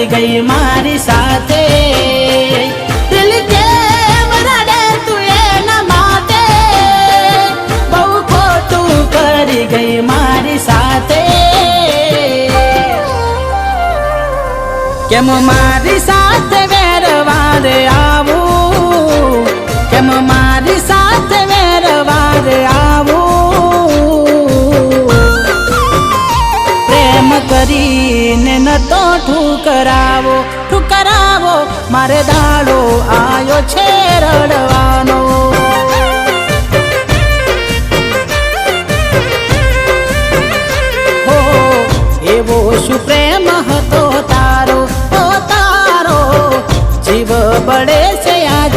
કરી ગઈ મારી સાથે દિલ કેમ રડે તું એના માટે બહુ ખોટું કરી ગઈ મારી સાથે કેમ મારી સાથે વેરવારે આવું કેમ મારી સાથે વેરવારે આવું પ્રેમ કરીને ન તો ઠુકરાવો ઠુકરાવો મારે દાડો આયો છે રડવાનો હો એવો શું પ્રેમ હતો તારો જીવ બળે છે આજ